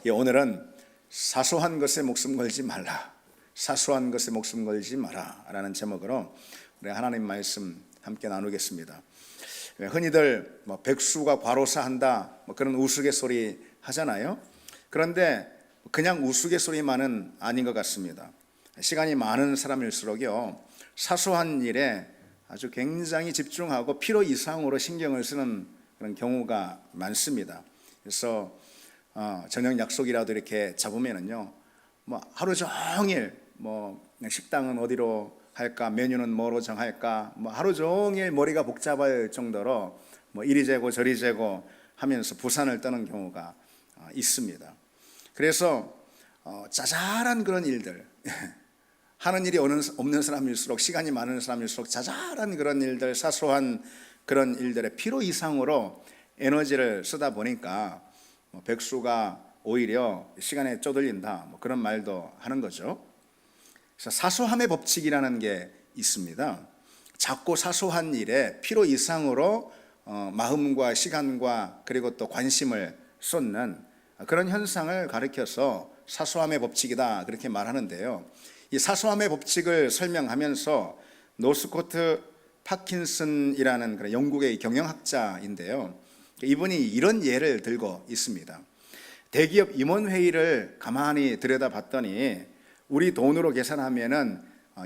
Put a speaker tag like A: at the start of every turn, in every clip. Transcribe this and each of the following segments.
A: 오늘은 사소한 것에 목숨 걸지 말라, 사소한 것에 목숨 걸지 마라 라는 제목으로 우리 하나님 말씀 함께 나누겠습니다. 흔히들 백수가 과로사한다 그런 우스갯소리 하잖아요. 그런데 그냥 우스갯소리만은 아닌 것 같습니다. 시간이 많은 사람일수록요, 사소한 일에 아주 굉장히 집중하고 필요 이상으로 신경을 쓰는 그런 경우가 많습니다. 그래서 저녁 약속이라도 이렇게 잡으면은요, 하루 종일 식당은 어디로 할까, 메뉴는 뭐로 정할까, 하루 종일 머리가 복잡할 정도로 이리 재고 저리 재고 하면서 부산을 떠는 경우가 있습니다. 그래서 자잘한 그런 일들, 하는 일이 없는 사람일수록, 시간이 많은 사람일수록 자잘한 그런 일들, 사소한 그런 일들에 필요 이상으로 에너지를 쓰다 보니까 백수가 오히려 시간에 쪼들린다 그런 말도 하는 거죠. 그래서 사소함의 법칙이라는 게 있습니다. 작고 사소한 일에 필요 이상으로 마음과 시간과 그리고 또 관심을 쏟는 그런 현상을 가리켜서 사소함의 법칙이다 그렇게 말하는데요. 이 사소함의 법칙을 설명하면서 노스코트 파킨슨이라는 그런 영국의 경영학자인데요, 이분이 이런 예를 들고 있습니다. 대기업 임원회의를 가만히 들여다봤더니 우리 돈으로 계산하면은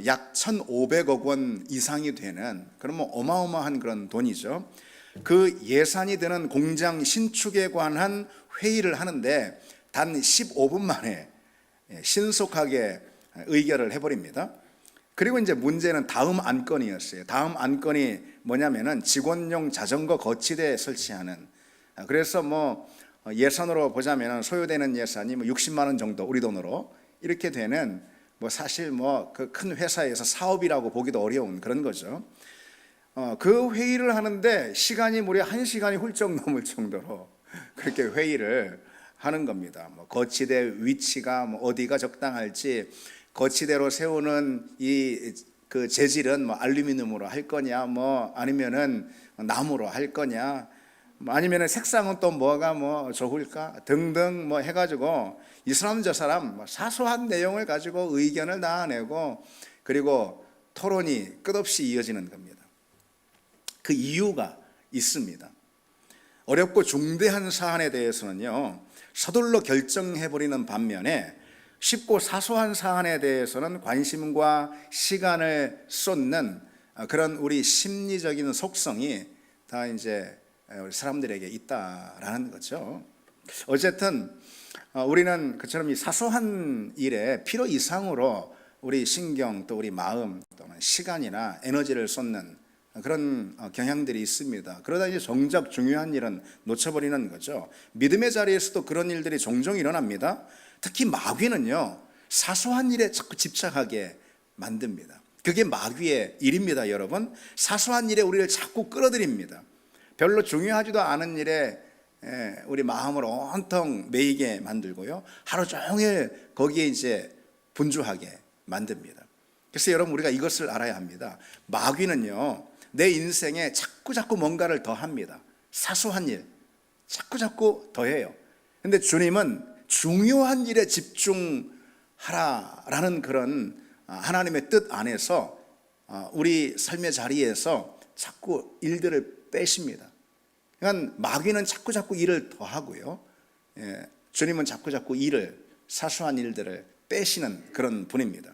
A: 약 1,500억 원 이상이 되는 그런 어마어마한 그런 돈이죠. 그 예산이 드는 공장 신축에 관한 회의를 하는데 단 15분 만에 신속하게 의결을 해버립니다. 그리고 이제 문제는 다음 안건이었어요. 다음 안건이 뭐냐면은 직원용 자전거 거치대 설치하는. 그래서 예산으로 보자면 소요되는 예산이 60만 원 정도, 우리 돈으로 이렇게 되는 사실 그 큰 회사에서 사업이라고 보기도 어려운 그런 거죠. 그 회의를 하는데 시간이 무려 1시간이 훌쩍 넘을 정도로 그렇게 회의를 하는 겁니다. 거치대 위치가 어디가 적당할지, 거치대로 세우는 그 재질은 알루미늄으로 할 거냐, 아니면은 나무로 할 거냐, 아니면은 색상은 또 뭐가 좋을까 등등 해가지고 이 사람 저 사람 사소한 내용을 가지고 의견을 나눠내고, 그리고 토론이 끝없이 이어지는 겁니다. 그 이유가 있습니다. 어렵고 중대한 사안에 대해서는요, 서둘러 결정해버리는 반면에 쉽고 사소한 사안에 대해서는 관심과 시간을 쏟는 그런 우리 심리적인 속성이 다 이제 우리 사람들에게 있다라는 거죠. 어쨌든 우리는 그처럼 이 사소한 일에 필요 이상으로 우리 신경, 또 우리 마음, 또는 시간이나 에너지를 쏟는 그런 경향들이 있습니다. 그러다 이제 정작 중요한 일은 놓쳐버리는 거죠. 믿음의 자리에서도 그런 일들이 종종 일어납니다. 특히 마귀는요, 사소한 일에 자꾸 집착하게 만듭니다. 그게 마귀의 일입니다, 여러분. 사소한 일에 우리를 자꾸 끌어들입니다. 별로 중요하지도 않은 일에 우리 마음을 온통 매이게 만들고요, 하루 종일 거기에 이제 분주하게 만듭니다. 그래서 여러분, 우리가 이것을 알아야 합니다. 마귀는요, 내 인생에 자꾸 뭔가를 더합니다. 사소한 일 자꾸 더해요. 근데 주님은 중요한 일에 집중하라라는 그런 하나님의 뜻 안에서 우리 삶의 자리에서 자꾸 일들을 빼십니다. 그러니까 마귀는 자꾸 일을 더하고요, 주님은 자꾸 일을, 사소한 일들을 빼시는 그런 분입니다.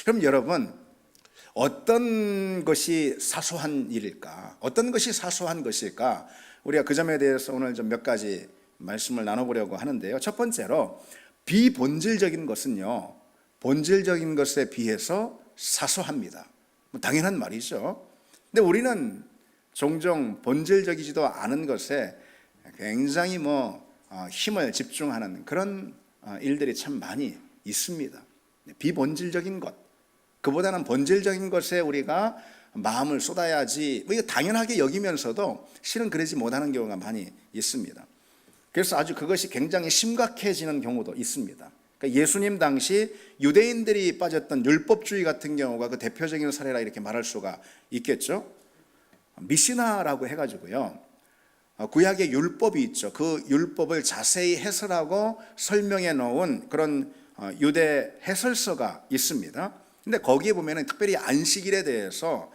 A: 그럼 여러분, 어떤 것이 사소한 일일까? 어떤 것이 사소한 것일까? 우리가 그 점에 대해서 오늘 좀 몇 가지 말씀을 나눠보려고 하는데요. 첫 번째로, 비본질적인 것은요, 본질적인 것에 비해서 사소합니다. 당연한 말이죠. 근데 우리는 종종 본질적이지도 않은 것에 굉장히 힘을 집중하는 그런 일들이 참 많이 있습니다. 비본질적인 것, 그보다는 본질적인 것에 우리가 마음을 쏟아야지, 이거 당연하게 여기면서도 실은 그러지 못하는 경우가 많이 있습니다. 그래서 아주 그것이 굉장히 심각해지는 경우도 있습니다. 그러니까 예수님 당시 유대인들이 빠졌던 율법주의 같은 경우가 그 대표적인 사례라 이렇게 말할 수가 있겠죠. 미시나라고 해가지고요, 구약의 율법이 있죠. 그 율법을 자세히 해설하고 설명해 놓은 그런 유대 해설서가 있습니다. 근데 거기에 보면은 특별히 안식일에 대해서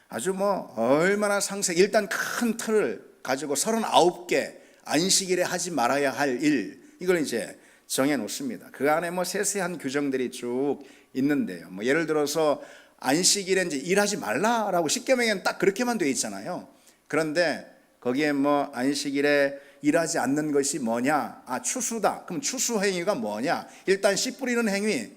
A: 아주 얼마나 상세히 일단 큰 틀을 가지고 39개 안식일에 하지 말아야 할 일, 이걸 이제 정해 놓습니다. 그 안에 세세한 규정들이 쭉 있는데요. 예를 들어서 안식일에 이제 일하지 말라라고 십계명에는 딱 그렇게만 돼 있잖아요. 그런데 거기에 안식일에 일하지 않는 것이 뭐냐? 추수다. 그럼 추수 행위가 뭐냐? 일단 씨 뿌리는 행위,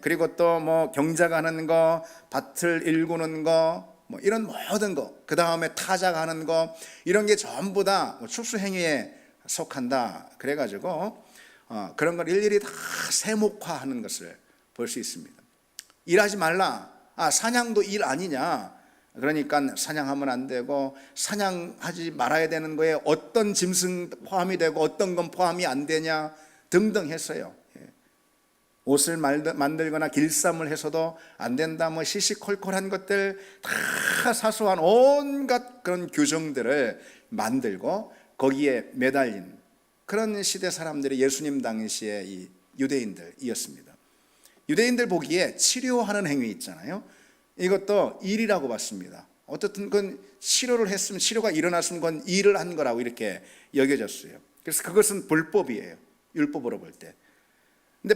A: 그리고 또 경작하는 거, 밭을 일구는 거, 이런 모든 거, 그 다음에 타작하는 거, 이런 게 전부 다 추수 행위에 속한다. 그래가지고 그런 걸 일일이 다 세목화하는 것을 볼 수 있습니다. 일하지 말라. 사냥도 일 아니냐? 그러니까 사냥하면 안 되고, 사냥하지 말아야 되는 거에 어떤 짐승 포함이 되고 어떤 건 포함이 안 되냐 등등 했어요. 옷을 만들거나 길쌈을 해서도 안 된다, 시시콜콜한 것들 다 사소한 온갖 그런 규정들을 만들고 거기에 매달린 그런 시대 사람들이 예수님 당시의 이 유대인들이었습니다. 유대인들 보기에 치료하는 행위 있잖아요. 이것도 일이라고 봤습니다. 어떻든 그건 치료를 했으면, 치료가 일어났으면 그건 일을 한 거라고 이렇게 여겨졌어요. 그래서 그것은 불법이에요, 율법으로 볼 때. 근데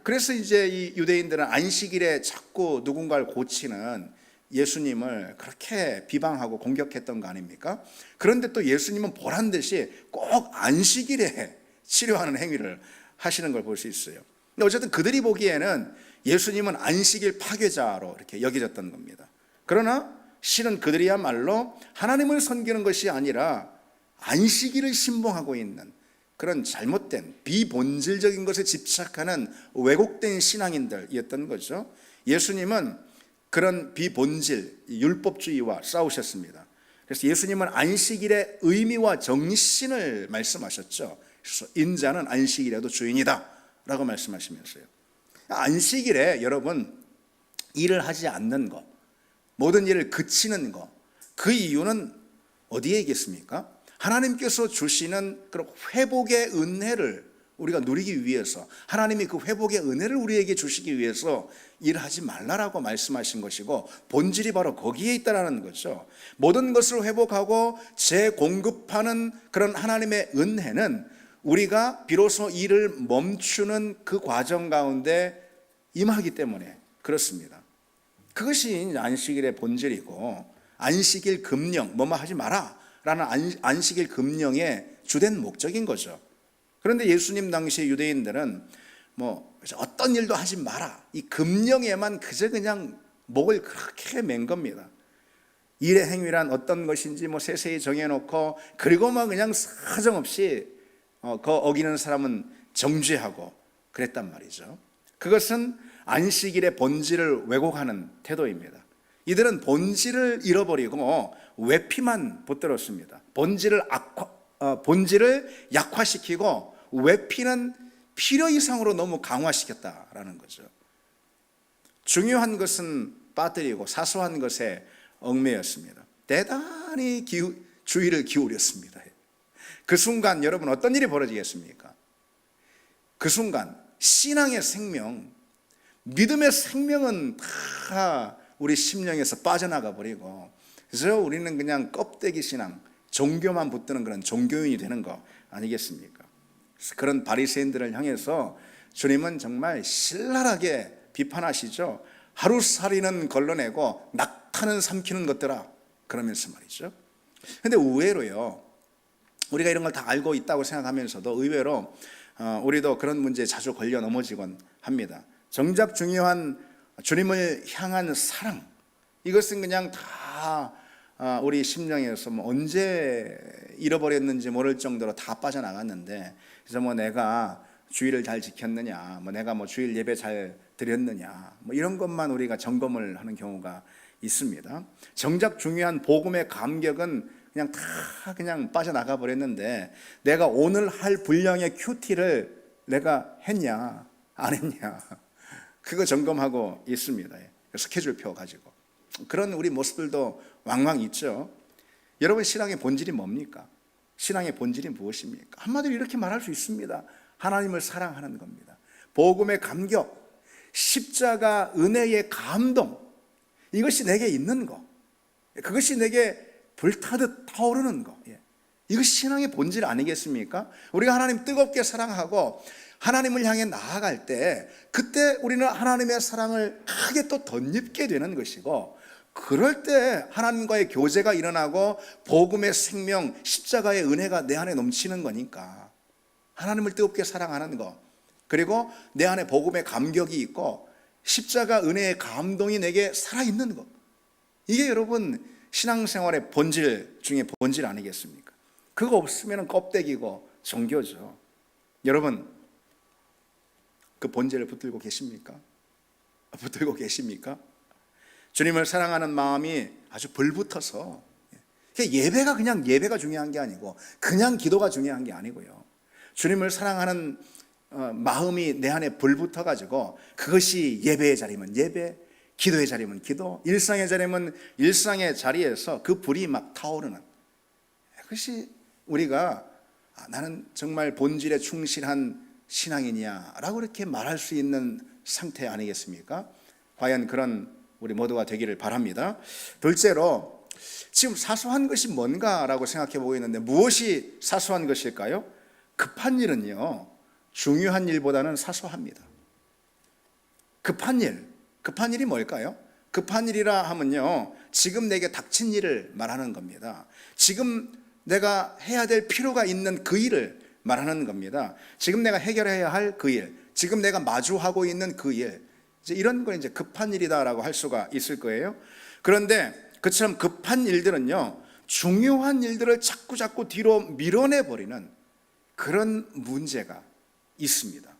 A: 그래서 이제 이 유대인들은 안식일에 자꾸 누군가를 고치는 예수님을 그렇게 비방하고 공격했던 거 아닙니까? 그런데 또 예수님은 보란 듯이 꼭 안식일에 치료하는 행위를 하시는 걸 볼 수 있어요. 근데 어쨌든 그들이 보기에는 예수님은 안식일 파괴자로 이렇게 여겨졌던 겁니다. 그러나 실은 그들이야말로 하나님을 섬기는 것이 아니라 안식일을 신봉하고 있는 그런 잘못된 비본질적인 것에 집착하는 왜곡된 신앙인들이었던 거죠. 예수님은 그런 비본질 율법주의와 싸우셨습니다. 그래서 예수님은 안식일의 의미와 정신을 말씀하셨죠. 그래서 인자는 안식일에도 주인이다 라고 말씀하시면서요, 안식일에 여러분 일을 하지 않는 것, 모든 일을 그치는 것, 그 이유는 어디에 있겠습니까? 하나님께서 주시는 그런 회복의 은혜를 우리가 누리기 위해서, 하나님이 그 회복의 은혜를 우리에게 주시기 위해서 일하지 말라라고 말씀하신 것이고, 본질이 바로 거기에 있다라는 거죠. 모든 것을 회복하고 재공급하는 그런 하나님의 은혜는 우리가 비로소 일을 멈추는 그 과정 가운데 임하기 때문에 그렇습니다. 그것이 안식일의 본질이고, 안식일 금령, 뭐뭐 하지 마라 라는 안식일 금령의 주된 목적인 거죠. 그런데 예수님 당시 유대인들은 어떤 일도 하지 마라, 이 금령에만 그냥 목을 그렇게 맨 겁니다. 일의 행위란 어떤 것인지 세세히 정해놓고, 그리고 그냥 사정없이 그 어기는 사람은 정죄하고 그랬단 말이죠. 그것은 안식일의 본질을 왜곡하는 태도입니다. 이들은 본질을 잃어버리고 외피만 붙들었습니다. 본질을 약화시키고 외피는 필요 이상으로 너무 강화시켰다라는 거죠. 중요한 것은 빠뜨리고 사소한 것에 얽매였습니다. 대단히 주의를 기울였습니다. 그 순간 여러분 어떤 일이 벌어지겠습니까? 그 순간 신앙의 생명, 믿음의 생명은 다 우리 심령에서 빠져나가 버리고, 그래서 우리는 그냥 껍데기 신앙, 종교만 붙드는 그런 종교인이 되는 거 아니겠습니까? 그래서 그런 바리새인들을 향해서 주님은 정말 신랄하게 비판하시죠. 하루살이는 걸러내고 낙타는 삼키는 것들아, 그러면서 말이죠. 근데 의외로요, 우리가 이런 걸 다 알고 있다고 생각하면서도 의외로 우리도 그런 문제에 자주 걸려 넘어지곤 합니다. 정작 중요한 주님을 향한 사랑, 이것은 그냥 다 우리 심령에서 언제 잃어버렸는지 모를 정도로 다 빠져나갔는데, 그래서 내가 주일을 잘 지켰느냐, 내가 주일 예배 잘 드렸느냐, 이런 것만 우리가 점검을 하는 경우가 있습니다. 정작 중요한 복음의 감격은 그냥 빠져나가 버렸는데, 내가 오늘 할 분량의 큐티를 내가 했냐 안 했냐, 그거 점검하고 있습니다. 스케줄표 가지고. 그런 우리 모습들도 왕왕 있죠. 여러분 신앙의 본질이 뭡니까? 신앙의 본질이 무엇입니까? 한마디로 이렇게 말할 수 있습니다. 하나님을 사랑하는 겁니다. 복음의 감격, 십자가 은혜의 감동, 이것이 내게 있는 거, 그것이 내게 불타듯 타오르는 거, 이것이 신앙의 본질 아니겠습니까? 우리가 하나님 뜨겁게 사랑하고 하나님을 향해 나아갈 때, 그때 우리는 하나님의 사랑을 크게 또 덧입게 되는 것이고, 그럴 때 하나님과의 교제가 일어나고 복음의 생명, 십자가의 은혜가 내 안에 넘치는 거니까, 하나님을 뜨겁게 사랑하는 거, 그리고 내 안에 복음의 감격이 있고 십자가 은혜의 감동이 내게 살아있는 것, 이게 여러분 신앙생활의 본질 중에 본질 아니겠습니까? 그거 없으면 껍데기고 종교죠. 여러분, 그 본질을 붙들고 계십니까? 붙들고 계십니까? 주님을 사랑하는 마음이 아주 불붙어서, 예배가 그냥 예배가 중요한 게 아니고 그냥 기도가 중요한 게 아니고요, 주님을 사랑하는 마음이 내 안에 불붙어가지고 그것이 예배의 자리면 예배, 기도의 자리면 기도, 일상의 자리면 일상의 자리에서 그 불이 막 타오르는, 그것이 우리가 나는 정말 본질에 충실한 신앙이냐라고 이렇게 말할 수 있는 상태 아니겠습니까? 과연 그런 우리 모두가 되기를 바랍니다. 둘째로, 지금 사소한 것이 뭔가라고 생각해 보고 있는데 무엇이 사소한 것일까요? 급한 일은요, 중요한 일보다는 사소합니다. 급한 일이 뭘까요? 급한 일이라 하면요, 지금 내게 닥친 일을 말하는 겁니다. 지금 내가 해야 될 필요가 있는 그 일을 말하는 겁니다. 지금 내가 해결해야 할 그 일, 지금 내가 마주하고 있는 그 일, 이제 이런 걸 이제 급한 일이다라고 할 수가 있을 거예요. 그런데 그처럼 급한 일들은요, 중요한 일들을 자꾸 뒤로 밀어내버리는 그런 문제가 있습니다.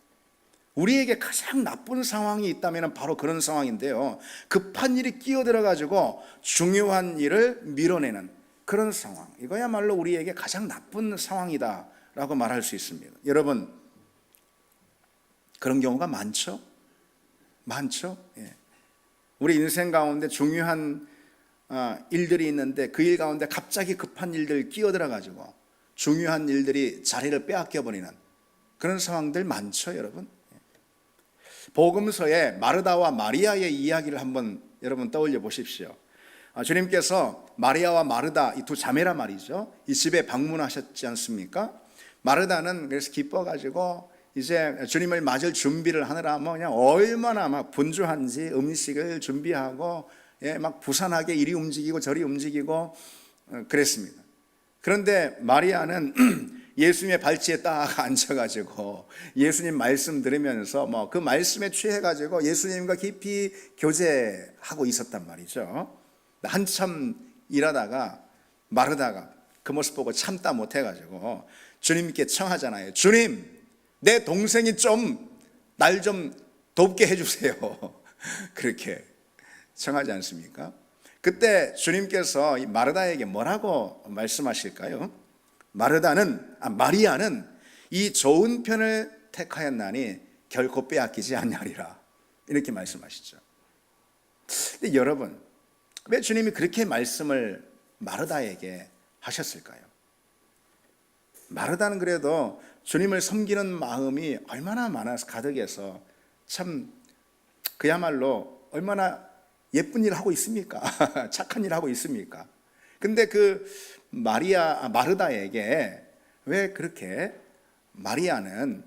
A: 우리에게 가장 나쁜 상황이 있다면 바로 그런 상황인데요, 급한 일이 끼어들어가지고 중요한 일을 밀어내는 그런 상황, 이거야말로 우리에게 가장 나쁜 상황이다라고 말할 수 있습니다. 여러분, 그런 경우가 많죠? 우리 인생 가운데 중요한 일들이 있는데 그 일 가운데 갑자기 급한 일들 끼어들어가지고 중요한 일들이 자리를 빼앗겨버리는 그런 상황들 많죠, 여러분? 복음서에 마르다와 마리아의 이야기를 한번 여러분 떠올려 보십시오. 주님께서 마리아와 마르다, 이 두 자매란 말이죠, 이 집에 방문하셨지 않습니까? 마르다는 그래서 기뻐가지고 이제 주님을 맞을 준비를 하느라 그냥 얼마나 막 분주한지 음식을 준비하고, 막 부산하게 이리 움직이고 저리 움직이고 그랬습니다. 그런데 마리아는 예수님의 발치에 딱 앉아가지고 예수님 말씀 들으면서 그 말씀에 취해가지고 예수님과 깊이 교제하고 있었단 말이죠. 한참 일하다가 마르다가 그 모습 보고 참다 못해가지고 주님께 청하잖아요. 주님, 내 동생이 날 좀 돕게 해주세요. 그렇게 청하지 않습니까? 그때 주님께서 이 마르다에게 뭐라고 말씀하실까요? 마리아는 이 좋은 편을 택하였나니 결코 빼앗기지 아니하리라, 이렇게 말씀하시죠. 근데 여러분, 왜 주님이 그렇게 말씀을 마르다에게 하셨을까요? 마르다는 그래도 주님을 섬기는 마음이 얼마나 많아서 가득해서 참 그야말로 얼마나 예쁜 일 하고 있습니까? 착한 일 하고 있습니까? 근데 그 마르다에게 왜 그렇게 마리아는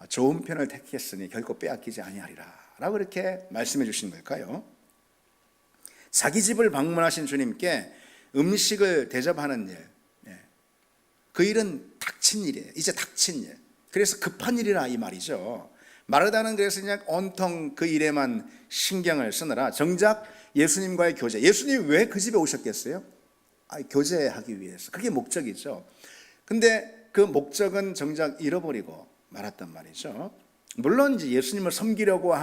A: 좋은 편을 택했으니 결코 빼앗기지 아니하리라 라고 이렇게 말씀해 주신 걸까요? 자기 집을 방문하신 주님께 음식을 대접하는 일, 그 일은 닥친 일이에요. 이제 닥친 일. 그래서 급한 일이라 이 말이죠. 마르다는 그래서 그냥 온통 그 일에만 신경을 쓰느라 정작 예수님과의 교제, 예수님이 왜 그 집에 오셨겠어요? 교제하기 위해서. 그게 목적이죠. 근데 그 목적은 정작 잃어버리고 말았단 말이죠. 물론 이제 예수님을 섬기려고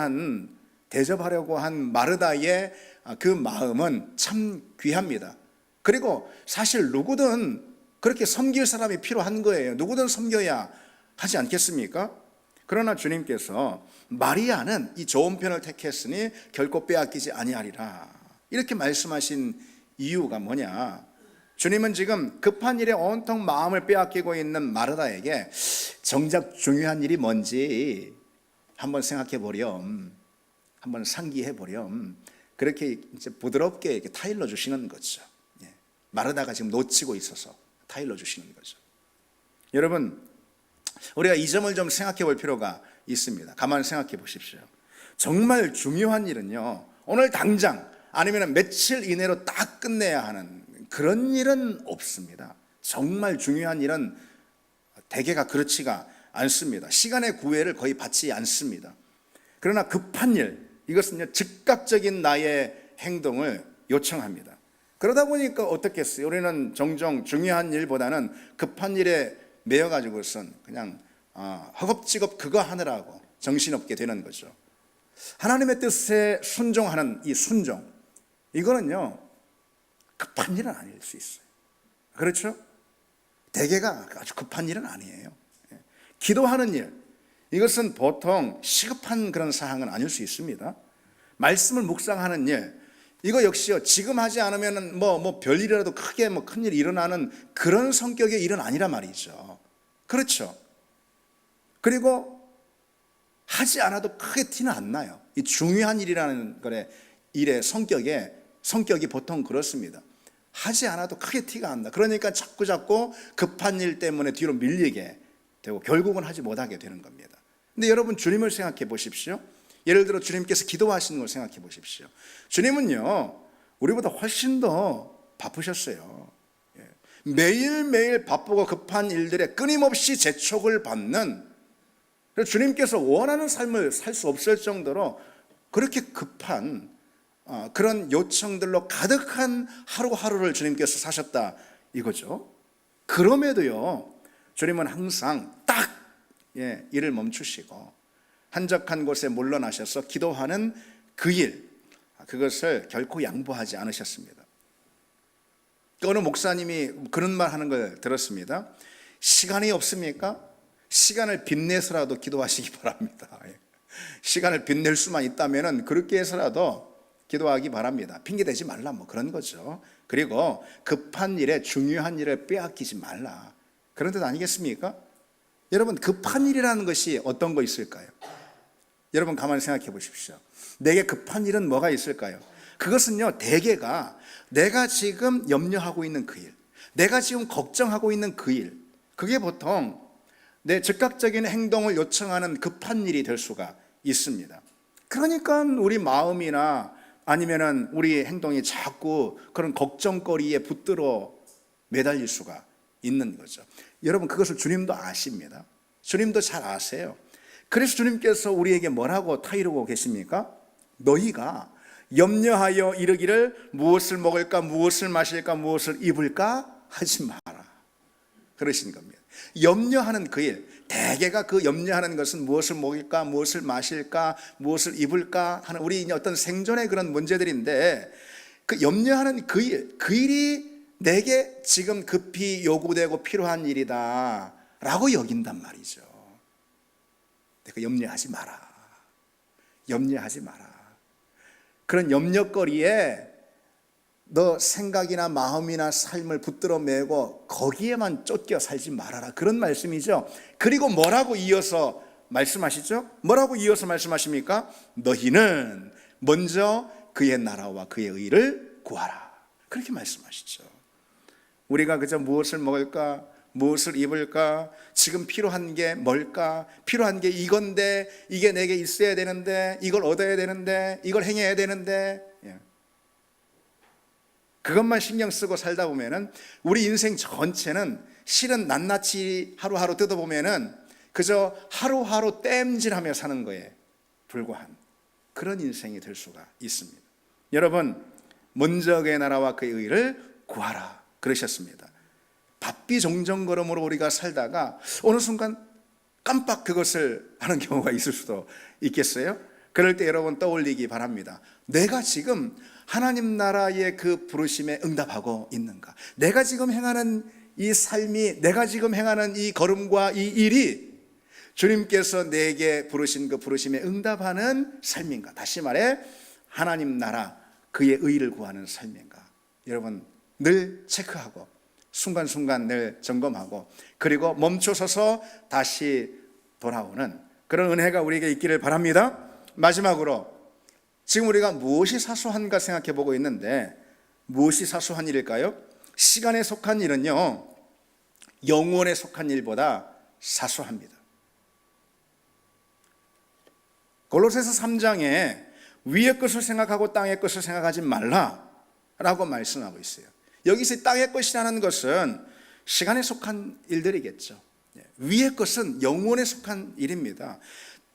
A: 대접하려고 한 마르다의 그 마음은 참 귀합니다. 그리고 사실 누구든 그렇게 섬길 사람이 필요한 거예요. 누구든 섬겨야 하지 않겠습니까? 그러나 주님께서 마리아는 이 좋은 편을 택했으니 결코 빼앗기지 아니하리라, 이렇게 말씀하신 이유가 뭐냐? 주님은 지금 급한 일에 온통 마음을 빼앗기고 있는 마르다에게 정작 중요한 일이 뭔지 한번 생각해 보렴, 한번 상기해 보렴, 그렇게 이제 부드럽게 이렇게 타일러 주시는 거죠. 마르다가 지금 놓치고 있어서 타일러 주시는 거죠. 여러분, 우리가 이 점을 좀 생각해 볼 필요가 있습니다. 가만히 생각해 보십시오. 정말 중요한 일은요, 오늘 당장 아니면 며칠 이내로 딱 끝내야 하는 그런 일은 없습니다. 정말 중요한 일은 대개가 그렇지가 않습니다. 시간의 구애를 거의 받지 않습니다. 그러나 급한 일, 이것은요 즉각적인 나의 행동을 요청합니다. 그러다 보니까 어떻겠어요? 우리는 종종 중요한 일보다는 급한 일에 매여가지고선 그냥 허겁지겁 그거 하느라고 정신없게 되는 거죠. 하나님의 뜻에 순종하는 이 순종, 이거는요 급한 일은 아닐 수 있어요. 그렇죠? 대개가 아주 급한 일은 아니에요. 기도하는 일, 이것은 보통 시급한 그런 사항은 아닐 수 있습니다. 말씀을 묵상하는 일, 이거 역시요 지금 하지 않으면 뭐 별일이라도 크게 큰 일이 일어나는 그런 성격의 일은 아니란 말이죠. 그렇죠? 그리고 하지 않아도 크게 티는 안 나요. 이 중요한 일이라는 일의 성격이 보통 그렇습니다. 하지 않아도 크게 티가 안 나. 그러니까 자꾸 급한 일 때문에 뒤로 밀리게 되고 결국은 하지 못하게 되는 겁니다. 근데 여러분, 주님을 생각해 보십시오. 예를 들어 주님께서 기도하시는 걸 생각해 보십시오. 주님은요 우리보다 훨씬 더 바쁘셨어요. 매일매일 바쁘고 급한 일들에 끊임없이 재촉을 받는, 주님께서 원하는 삶을 살 수 없을 정도로 그렇게 급한 그런 요청들로 가득한 하루하루를 주님께서 사셨다 이거죠. 그럼에도요 주님은 항상 딱 일을 멈추시고 한적한 곳에 물러나셔서 기도하는 그 일, 그것을 결코 양보하지 않으셨습니다. 어느 목사님이 그런 말 하는 걸 들었습니다. 시간이 없습니까? 시간을 빚내서라도 기도하시기 바랍니다. 시간을 빚낼 수만 있다면 그렇게 해서라도 기도하기 바랍니다. 핑계대지 말라, 그런 거죠. 그리고 급한 일에 중요한 일을 빼앗기지 말라, 그런 뜻 아니겠습니까? 여러분, 급한 일이라는 것이 어떤 거 있을까요? 여러분 가만히 생각해 보십시오. 내게 급한 일은 뭐가 있을까요? 그것은요 대개가 내가 지금 염려하고 있는 그 일, 내가 지금 걱정하고 있는 그 일, 그게 보통 내 즉각적인 행동을 요청하는 급한 일이 될 수가 있습니다. 그러니까 우리 마음이나 아니면은 우리 행동이 자꾸 그런 걱정거리에 붙들어 매달릴 수가 있는 거죠. 여러분, 그것을 주님도 아십니다. 주님도 잘 아세요. 그래서 주님께서 우리에게 뭐라고 타이르고 계십니까? 너희가 염려하여 이르기를 무엇을 먹을까, 무엇을 마실까, 무엇을 입을까 하지 마라, 그러신 겁니다. 염려하는 그 일, 대개가 그 염려하는 것은 무엇을 먹을까, 무엇을 마실까, 무엇을 입을까 하는 우리 어떤 생존의 그런 문제들인데, 그 염려하는 그 일, 그 일이 내게 지금 급히 요구되고 필요한 일이다 라고 여긴단 말이죠. 그 염려하지 마라, 염려하지 마라. 그런 염려거리에 너 생각이나 마음이나 삶을 붙들어 매고 거기에만 쫓겨 살지 말아라, 그런 말씀이죠. 그리고 뭐라고 이어서 말씀하시죠? 뭐라고 이어서 말씀하십니까? 너희는 먼저 그의 나라와 그의 의를 구하라, 그렇게 말씀하시죠. 우리가 그저 무엇을 먹을까, 무엇을 입을까, 지금 필요한 게 뭘까, 필요한 게 이건데, 이게 내게 있어야 되는데, 이걸 얻어야 되는데, 이걸 행해야 되는데, 그것만 신경 쓰고 살다 보면은 우리 인생 전체는 실은 낱낱이 하루하루 뜯어보면은 그저 하루하루 땜질하며 사는 거에 불과한 그런 인생이 될 수가 있습니다. 여러분, 먼저 그의 나라와 그의 의를 구하라 그러셨습니다. 바삐 정정걸음으로 우리가 살다가 어느 순간 깜빡 그것을 하는 경우가 있을 수도 있겠어요? 그럴 때 여러분 떠올리기 바랍니다. 내가 지금 하나님 나라의 그 부르심에 응답하고 있는가? 내가 지금 행하는 이 삶이, 내가 지금 행하는 이 걸음과 이 일이 주님께서 내게 부르신 그 부르심에 응답하는 삶인가? 다시 말해 하나님 나라 그의 의를 구하는 삶인가? 여러분 늘 체크하고 순간순간 늘 점검하고 그리고 멈춰서서 다시 돌아오는 그런 은혜가 우리에게 있기를 바랍니다. 마지막으로 지금 우리가 무엇이 사소한가 생각해 보고 있는데 무엇이 사소한 일일까요? 시간에 속한 일은요, 영원에 속한 일보다 사소합니다. 골로새서 3장에 위의 것을 생각하고 땅의 것을 생각하지 말라라고 말씀하고 있어요. 여기서 땅의 것이라는 것은 시간에 속한 일들이겠죠. 위의 것은 영원에 속한 일입니다.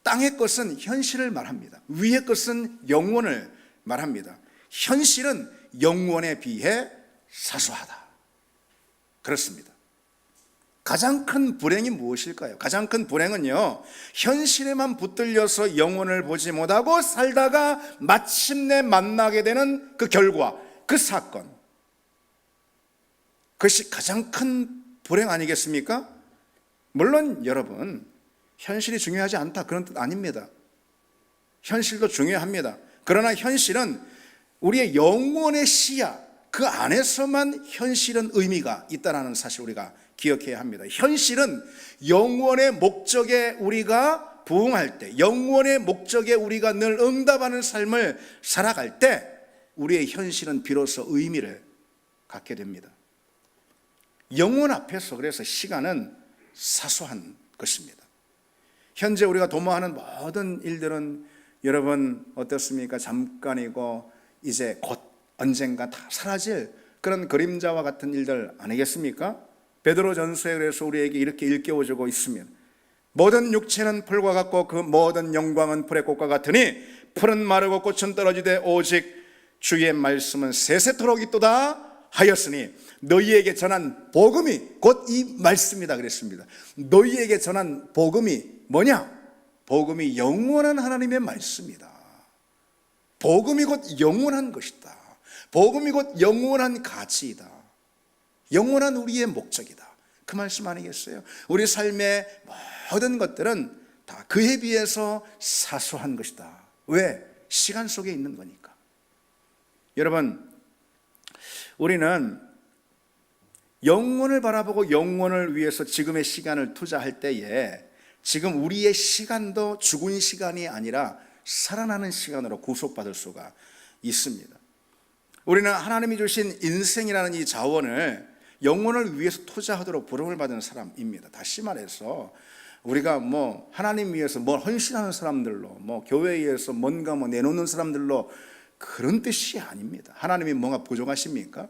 A: 땅의 것은 현실을 말합니다. 위의 것은 영원을 말합니다. 현실은 영원에 비해 사소하다. 그렇습니다. 가장 큰 불행이 무엇일까요? 가장 큰 불행은요, 현실에만 붙들려서 영혼을 보지 못하고 살다가 마침내 만나게 되는 그 결과, 그 사건, 그것이 가장 큰 불행 아니겠습니까? 물론 여러분, 현실이 중요하지 않다 그런 뜻 아닙니다. 현실도 중요합니다. 그러나 현실은 우리의 영혼의 시야, 그 안에서만 현실은 의미가 있다는 사실 우리가 기억해야 합니다. 현실은 영원의 목적에 우리가 부응할 때, 영원의 목적에 우리가 늘 응답하는 삶을 살아갈 때 우리의 현실은 비로소 의미를 갖게 됩니다. 영원 앞에서 그래서 시간은 사소한 것입니다. 현재 우리가 도모하는 모든 일들은 여러분 어떻습니까? 잠깐이고 이제 곧 언젠가 다 사라질 그런 그림자와 같은 일들 아니겠습니까? 베드로전서에 그래서 우리에게 이렇게 일깨워주고 있습니다. 모든 육체는 풀과 같고 그 모든 영광은 풀의 꽃과 같으니 풀은 마르고 꽃은 떨어지되 오직 주의 말씀은 세세토록 있도다 하였으니 너희에게 전한 복음이 곧 이 말씀이다 그랬습니다. 너희에게 전한 복음이 뭐냐? 복음이 영원한 하나님의 말씀이다. 복음이 곧 영원한 것이다. 복음이 곧 영원한 가치이다. 영원한 우리의 목적이다. 그 말씀 아니겠어요? 우리 삶의 모든 것들은 다 그에 비해서 사소한 것이다. 왜? 시간 속에 있는 거니까. 여러분, 우리는 영원을 바라보고 영원을 위해서 지금의 시간을 투자할 때에 지금 우리의 시간도 죽은 시간이 아니라 살아나는 시간으로 구속받을 수가 있습니다. 우리는 하나님이 주신 인생이라는 이 자원을 영혼을 위해서 투자하도록 부름을 받은 사람입니다. 다시 말해서 우리가 하나님 위해서 헌신하는 사람들로 교회에서 뭔가 내놓는 사람들로 그런 뜻이 아닙니다. 하나님이 뭔가 부족하십니까?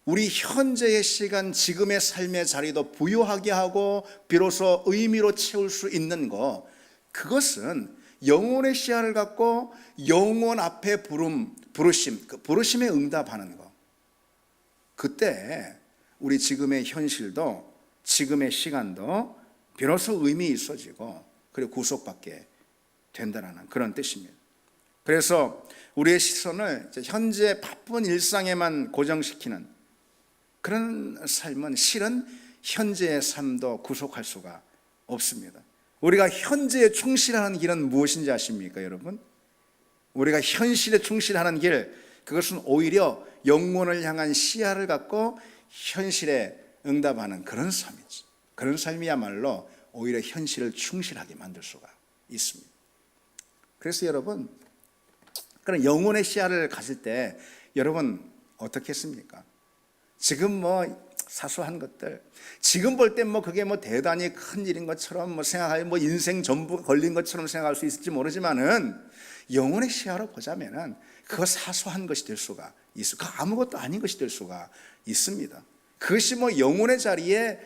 A: 우리 현재의 시간, 지금의 삶의 자리도 부유하게 하고 비로소 의미로 채울 수 있는 것, 그것은 영혼의 시야를 갖고 영혼 앞에 부르심, 그 부르심에 응답하는 것. 그때 우리 지금의 현실도 지금의 시간도 비로소 의미 있어지고 그리고 구속받게 된다는 그런 뜻입니다. 그래서 우리의 시선을 현재 바쁜 일상에만 고정시키는 그런 삶은 실은 현재의 삶도 구속할 수가 없습니다. 우리가 현재에 충실하는 길은 무엇인지 아십니까, 여러분? 우리가 현실에 충실하는 길, 그것은 오히려 영혼을 향한 시야를 갖고 현실에 응답하는 그런 삶이죠. 그런 삶이야말로 오히려 현실을 충실하게 만들 수가 있습니다. 그래서 여러분, 그런 영혼의 시야를 가질 때 여러분 어떻게 했습니까? 지금 사소한 것들, 지금 볼 때 그게 대단히 큰 일인 것처럼 생각하여 인생 전부 걸린 것처럼 생각할 수 있을지 모르지만은 영혼의 시야로 보자면은 그거 사소한 것이 될 수가 있어. 그 아무것도 아닌 것이 될 수가 있습니다. 그것이 영혼의 자리에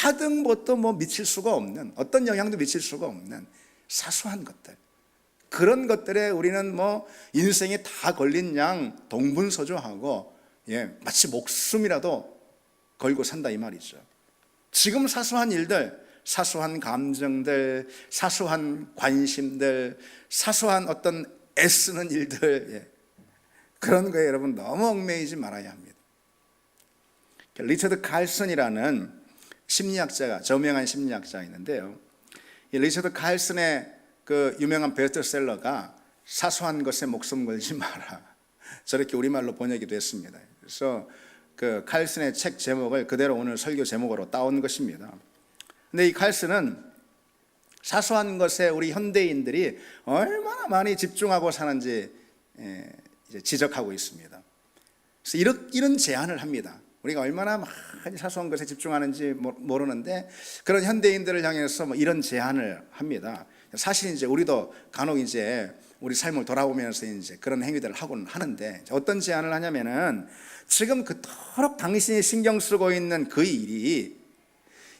A: 하등것도 미칠 수가 없는, 어떤 영향도 미칠 수가 없는 사소한 것들. 그런 것들에 우리는 인생이 다 걸린 양 동분서주하고 마치 목숨이라도 걸고 산다 이 말이죠. 지금 사소한 일들, 사소한 감정들, 사소한 관심들, 사소한 어떤 애쓰는 일들, 그런 거에 여러분 너무 얽매이지 말아야 합니다. 리처드 칼슨이라는 심리학자가, 저명한 심리학자가 있는데요, 이 리처드 칼슨의 그 유명한 베스트셀러가 사소한 것에 목숨 걸지 마라, 저렇게 우리말로 번역이 됐습니다. 그래서 그 칼슨의 책 제목을 그대로 오늘 설교 제목으로 따온 것입니다. 근데 이 칼슨은 사소한 것에 우리 현대인들이 얼마나 많이 집중하고 사는지 이제 지적하고 있습니다. 그래서 이런 제안을 합니다. 우리가 얼마나 많이 사소한 것에 집중하는지 모르는데 그런 현대인들을 향해서 이런 제안을 합니다. 사실 이제 우리도 간혹 이제 우리 삶을 돌아보면서 이제 그런 행위들을 하고는 하는데 어떤 제안을 하냐면은 지금 그토록 당신이 신경 쓰고 있는 그 일이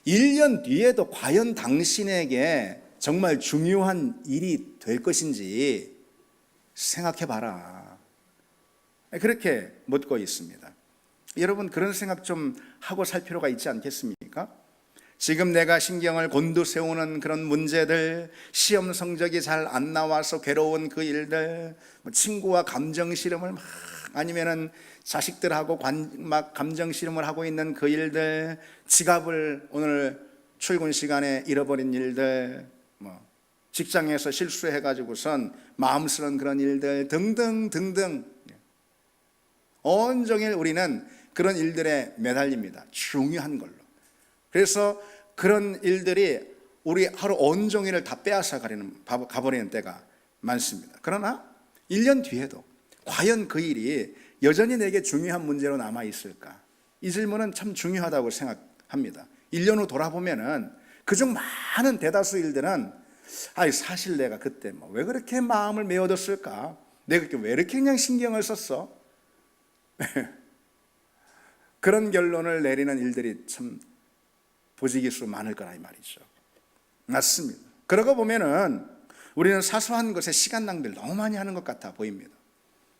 A: 1년 뒤에도 과연 당신에게 정말 중요한 일이 될 것인지 생각해 봐라. 그렇게 묻고 있습니다. 여러분 그런 생각 좀 하고 살 필요가 있지 않겠습니까? 지금 내가 신경을 곤두세우는 그런 문제들, 시험 성적이 잘 안 나와서 괴로운 그 일들, 친구와 감정 씨름을 막 아니면은 자식들하고 막 감정 씨름을 하고 있는 그 일들, 지갑을 오늘 출근 시간에 잃어버린 일들, 직장에서 실수해가지고선 마음 쓰는 그런 일들 등등 등등 온종일 우리는 그런 일들에 매달립니다. 중요한 걸로. 그래서 그런 일들이 우리 하루 온종일을 다 빼앗아 가버리는 때가 많습니다. 그러나 1년 뒤에도 과연 그 일이 여전히 내게 중요한 문제로 남아있을까? 이 질문은 참 중요하다고 생각합니다. 1년 후 돌아보면은 그중 많은 대다수 일들은 사실 내가 그때 왜 그렇게 마음을 메워뒀을까? 내가 왜 이렇게 그냥 신경을 썼어? 그런 결론을 내리는 일들이 참 부지기수 많을 거라 이 말이죠. 맞습니다. 그러고 보면은 우리는 사소한 것에 시간 낭비를 너무 많이 하는 것 같아 보입니다.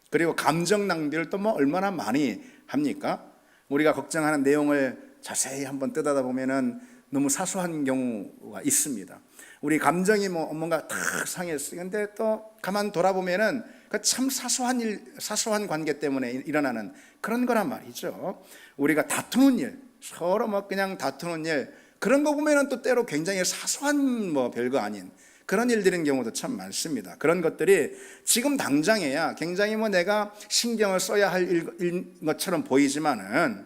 A: 그리고 감정 낭비를 또 얼마나 많이 합니까? 우리가 걱정하는 내용을 자세히 한번 뜯어다 보면은 너무 사소한 경우가 있습니다. 우리 감정이 뭔가 탁 상했어요. 근데 또 가만 돌아보면은 그 참 사소한 관계 때문에 일어나는 그런 거란 말이죠. 우리가 다투는 일, 서로 그냥 다투는 일, 그런 거 보면은 또 때로 굉장히 사소한 별거 아닌 그런 일들인 경우도 참 많습니다. 그런 것들이 지금 당장에야 굉장히 내가 신경을 써야 할 일인 것처럼 보이지만은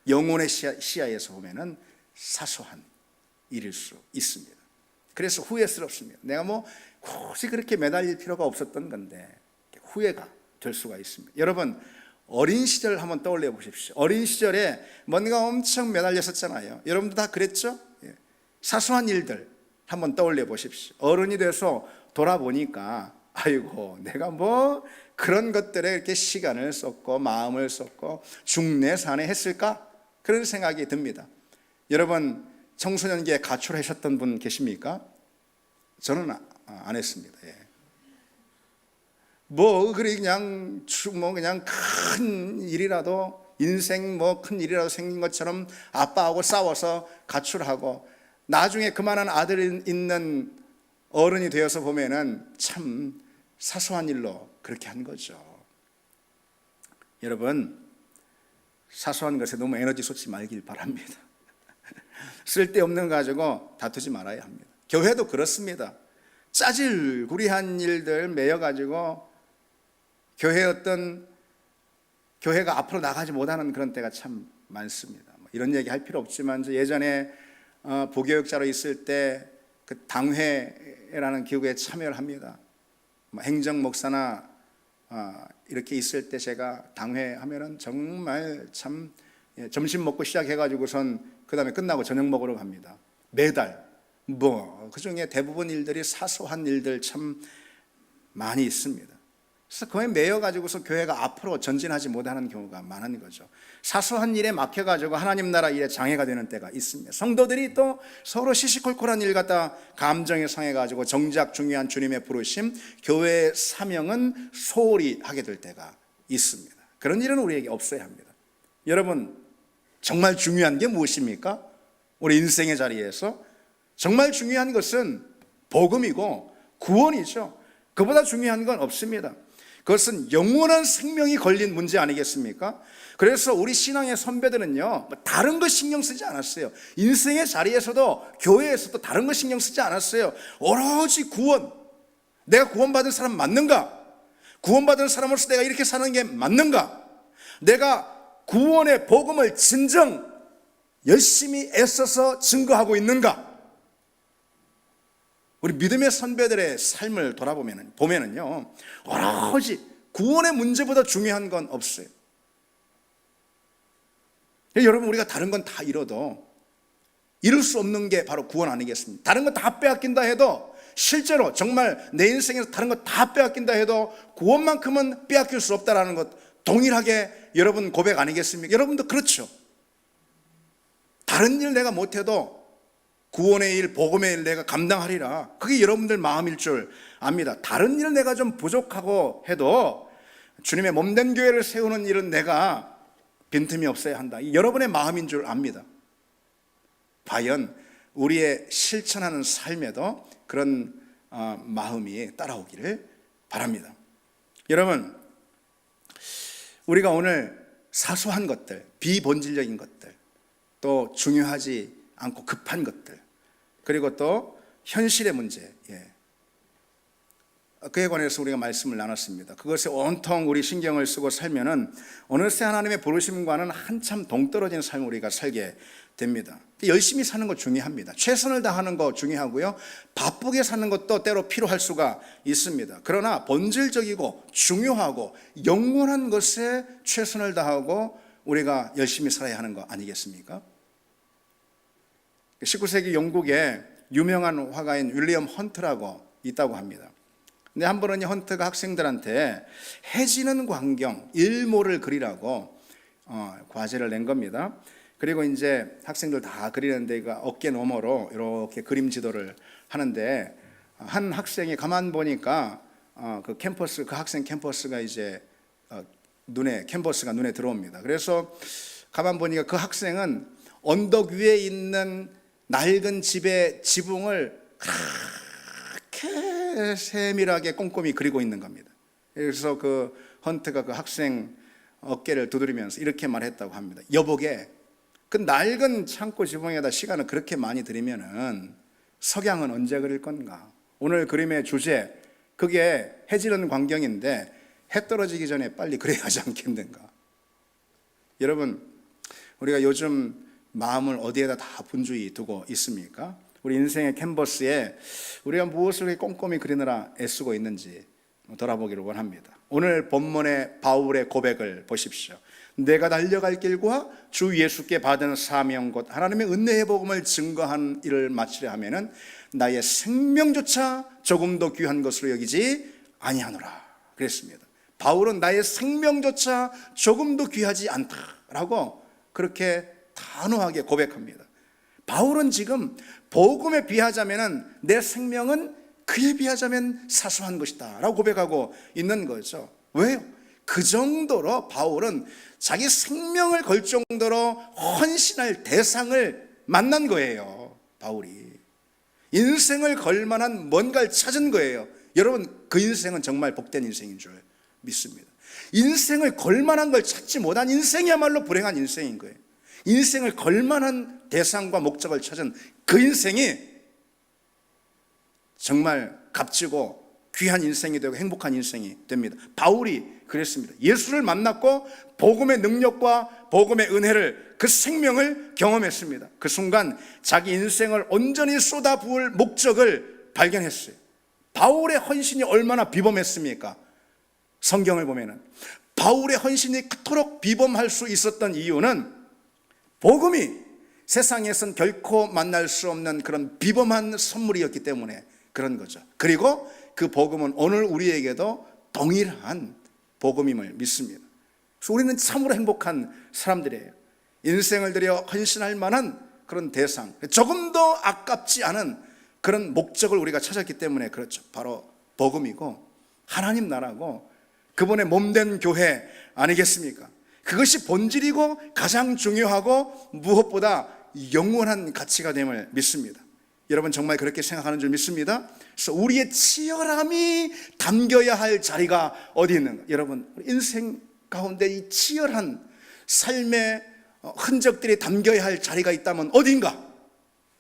A: 영혼의 시야에서 보면은 사소한 일일 수 있습니다. 그래서 후회스럽습니다. 내가 굳이 그렇게 매달릴 필요가 없었던 건데 후회가 될 수가 있습니다. 여러분 어린 시절 한번 떠올려 보십시오. 어린 시절에 뭔가 엄청 매달렸었잖아요. 여러분도 다 그랬죠? 사소한 일들 한번 떠올려 보십시오. 어른이 돼서 돌아보니까 아이고 내가 그런 것들에 이렇게 시간을 썼고 마음을 썼고 중내산에 했을까? 그런 생각이 듭니다. 여러분 청소년기에 가출하셨던 분 계십니까? 저는 안 했습니다. 그래 그냥 큰 일이라도 인생 큰 일이라도 생긴 것처럼 아빠하고 싸워서 가출하고 나중에 그만한 아들 있는 어른이 되어서 보면은 참 사소한 일로 그렇게 한 거죠. 여러분 사소한 것에 너무 에너지 쏟지 말길 바랍니다. 쓸데없는 거 가지고 다투지 말아야 합니다. 교회도 그렇습니다. 짜질구리한 일들 매여가지고 교회가 앞으로 나가지 못하는 그런 때가 참 많습니다. 이런 얘기 할 필요 없지만 예전에 부교육자로 있을 때 그 당회라는 기구에 참여를 합니다. 행정 목사나 이렇게 있을 때 제가 당회 하면은 정말 참 점심 먹고 시작해가지고선 그 다음에 끝나고 저녁 먹으러 갑니다. 매달 그 중에 대부분 일들이 사소한 일들 참 많이 있습니다. 그래서 그거에 매여가지고서 교회가 앞으로 전진하지 못하는 경우가 많은 거죠. 사소한 일에 막혀가지고 하나님 나라 일에 장애가 되는 때가 있습니다. 성도들이 또 서로 시시콜콜한 일 갖다 감정에 상해가지고 정작 중요한 주님의 부르심, 교회의 사명은 소홀히 하게 될 때가 있습니다. 그런 일은 우리에게 없어야 합니다. 여러분 정말 중요한 게 무엇입니까? 우리 인생의 자리에서 정말 중요한 것은 복음이고 구원이죠. 그보다 중요한 건 없습니다. 그것은 영원한 생명이 걸린 문제 아니겠습니까? 그래서 우리 신앙의 선배들은요 다른 거 신경 쓰지 않았어요. 인생의 자리에서도 교회에서도 다른 거 신경 쓰지 않았어요. 오로지 구원, 내가 구원받은 사람 맞는가? 구원받은 사람으로서 내가 이렇게 사는 게 맞는가? 내가 구원의 복음을 진정 열심히 애써서 증거하고 있는가? 우리 믿음의 선배들의 삶을 보면은요, 오로지 구원의 문제보다 중요한 건 없어요. 여러분, 우리가 다른 건 다 잃어도 이룰 수 없는 게 바로 구원 아니겠습니까? 다른 거 다 빼앗긴다 해도, 실제로 정말 내 인생에서 다른 거 다 빼앗긴다 해도 구원만큼은 빼앗길 수 없다라는 것 동일하게 여러분 고백 아니겠습니까? 여러분도 그렇죠. 다른 일 내가 못해도 구원의 일, 복음의 일 내가 감당하리라. 그게 여러분들 마음일 줄 압니다. 다른 일 내가 좀 부족하고 해도 주님의 몸된 교회를 세우는 일은 내가 빈틈이 없어야 한다. 여러분의 마음인 줄 압니다. 과연 우리의 실천하는 삶에도 그런 마음이 따라오기를 바랍니다. 여러분, 우리가 오늘 사소한 것들, 비본질적인 것들, 또 중요하지 않고 급한 것들, 그리고 또 현실의 문제, 그에 관해서 우리가 말씀을 나눴습니다. 그것에 온통 우리 신경을 쓰고 살면은 어느새 하나님의 부르심과는 한참 동떨어진 삶을 우리가 살게 됩니다. 열심히 사는 거 중요합니다. 최선을 다하는 거 중요하고요, 바쁘게 사는 것도 때로 필요할 수가 있습니다. 그러나 본질적이고 중요하고 영원한 것에 최선을 다하고 우리가 열심히 살아야 하는 거 아니겠습니까? 19세기 영국에 유명한 화가인 윌리엄 헌트라고 있다고 합니다. 근데 한 번은 헌트가 학생들한테 해지는 광경, 일모를 그리라고 과제를 낸 겁니다. 그리고 이제 학생들 다 그리는데 어깨 너머로 이렇게 그림 지도를 하는데, 한 학생이 가만 보니까 그 학생 캠퍼스가 이제 캔버스가 눈에 들어옵니다. 그래서 가만 보니까 그 학생은 언덕 위에 있는 낡은 집의 지붕을 그렇게 세밀하게 꼼꼼히 그리고 있는 겁니다. 그래서 그 헌트가 그 학생 어깨를 두드리면서 이렇게 말했다고 합니다. 여보게, 그 낡은 창고 지붕에다 시간을 그렇게 많이 들이면은 석양은 언제 그릴 건가? 오늘 그림의 주제, 그게 해지는 광경인데 해 떨어지기 전에 빨리 그래야 하지 않겠는가? 여러분, 우리가 요즘 마음을 어디에다 다 분주히 두고 있습니까? 우리 인생의 캔버스에 우리가 무엇을 꼼꼼히 그리느라 애쓰고 있는지 돌아보기를 원합니다. 오늘 본문의 바울의 고백을 보십시오. 내가 달려갈 길과 주 예수께 받은 사명 곧 하나님의 은혜의 복음을 증거한 일을 마치려 하면은 나의 생명조차 조금도 귀한 것으로 여기지 아니하노라 그랬습니다. 바울은 나의 생명조차 조금도 귀하지 않다라고 그렇게 단호하게 고백합니다. 바울은 지금 복음에 비하자면은 내 생명은 그에 비하자면 사소한 것이다 라고 고백하고 있는 거죠. 왜요? 그 정도로 바울은 자기 생명을 걸 정도로 헌신할 대상을 만난 거예요. 바울이 인생을 걸 만한 뭔가를 찾은 거예요. 여러분, 그 인생은 정말 복된 인생인 줄 믿습니다. 인생을 걸 만한 걸 찾지 못한 인생이야말로 불행한 인생인 거예요. 인생을 걸 만한 대상과 목적을 찾은 그 인생이 정말 값지고 귀한 인생이 되고 행복한 인생이 됩니다. 바울이 그랬습니다. 예수를 만났고 복음의 능력과 복음의 은혜를, 그 생명을 경험했습니다. 그 순간 자기 인생을 온전히 쏟아부을 목적을 발견했어요. 바울의 헌신이 얼마나 비범했습니까? 성경을 보면은 바울의 헌신이 그토록 비범할 수 있었던 이유는 복음이 세상에선 결코 만날 수 없는 그런 비범한 선물이었기 때문에 그런 거죠. 그리고 그 복음은 오늘 우리에게도 동일한 복음임을 믿습니다. 그래서 우리는 참으로 행복한 사람들이에요. 인생을 들여 헌신할 만한 그런 대상, 조금 더 아깝지 않은 그런 목적을 우리가 찾았기 때문에 그렇죠. 바로 복음이고 하나님 나라고 그분의 몸된 교회 아니겠습니까? 그것이 본질이고 가장 중요하고 무엇보다 영원한 가치가 됨을 믿습니다. 여러분 정말 그렇게 생각하는 줄 믿습니다. 그래서 우리의 치열함이 담겨야 할 자리가 어디 있는가? 여러분, 인생 가운데 이 치열한 삶의 흔적들이 담겨야 할 자리가 있다면 어딘가?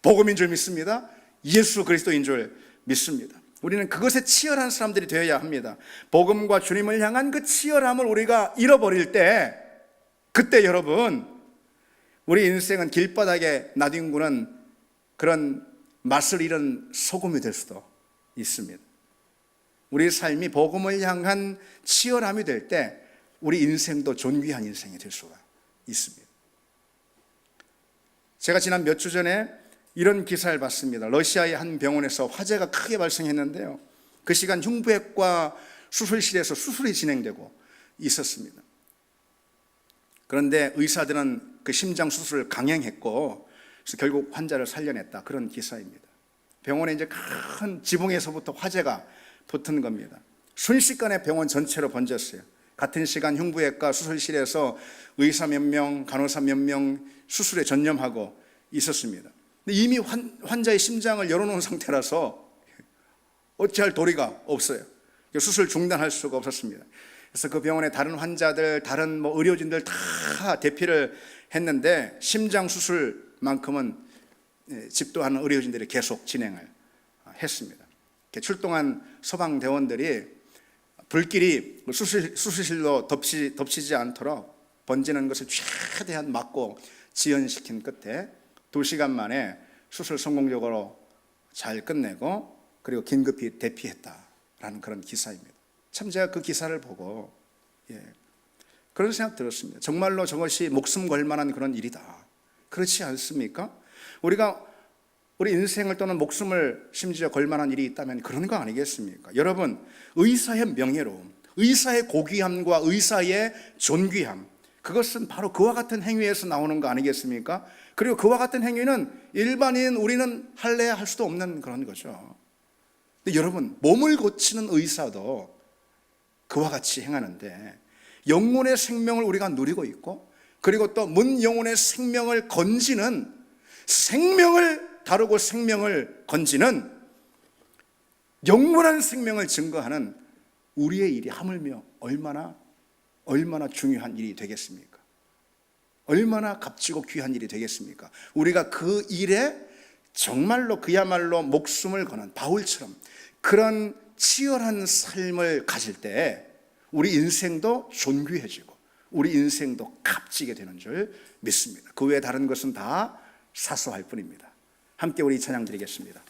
A: 복음인 줄 믿습니다. 예수 그리스도인 줄 믿습니다. 우리는 그것에 치열한 사람들이 되어야 합니다. 복음과 주님을 향한 그 치열함을 우리가 잃어버릴 때 그때 여러분, 우리 인생은 길바닥에 나뒹구는 그런 맛을 잃은 소금이 될 수도 있습니다. 우리 삶이 복음을 향한 치열함이 될 때 우리 인생도 존귀한 인생이 될 수가 있습니다. 제가 지난 몇 주 전에 이런 기사를 봤습니다. 러시아의 한 병원에서 화재가 크게 발생했는데요, 그 시간 흉부외과 수술실에서 수술이 진행되고 있었습니다. 그런데 의사들은 그 심장 수술을 강행했고, 그래서 결국 환자를 살려냈다, 그런 기사입니다. 병원에 이제 큰 지붕에서부터 화재가 붙은 겁니다. 순식간에 병원 전체로 번졌어요. 같은 시간 흉부외과 수술실에서 의사 몇 명, 간호사 몇 명 수술에 전념하고 있었습니다. 근데 이미 환자의 심장을 열어놓은 상태라서 어찌할 도리가 없어요. 수술 중단할 수가 없었습니다. 그래서 그 병원의 다른 환자들, 다른 의료진들 다 대피를 했는데 심장 수술만큼은 집도하는 의료진들이 계속 진행을 했습니다. 출동한 소방대원들이 불길이 수술실로 덮치지 않도록 번지는 것을 최대한 막고 지연시킨 끝에 2시간 만에 수술 성공적으로 잘 끝내고 그리고 긴급히 대피했다라는 그런 기사입니다. 참 제가 그 기사를 보고 그런 생각 들었습니다. 정말로 저것이 목숨 걸 만한 그런 일이다, 그렇지 않습니까? 우리가 우리 인생을 또는 목숨을 심지어 걸 만한 일이 있다면 그런 거 아니겠습니까? 여러분, 의사의 명예로움, 의사의 고귀함과 의사의 존귀함, 그것은 바로 그와 같은 행위에서 나오는 거 아니겠습니까? 그리고 그와 같은 행위는 일반인 우리는 할래야 할 수도 없는 그런 거죠. 근데 여러분, 몸을 고치는 의사도 그와 같이 행하는데 영혼의 생명을 우리가 누리고 있고, 그리고 또 문 영혼의 생명을 건지는, 생명을 다루고 생명을 건지는, 영원한 생명을 증거하는 우리의 일이 하물며 얼마나 중요한 일이 되겠습니까? 얼마나 값지고 귀한 일이 되겠습니까? 우리가 그 일에 정말로 그야말로 목숨을 거는 바울처럼 그런 치열한 삶을 가질 때 우리 인생도 존귀해지고 우리 인생도 값지게 되는 줄 믿습니다. 그 외에 다른 것은 다 사소할 뿐입니다. 함께 우리 찬양 드리겠습니다.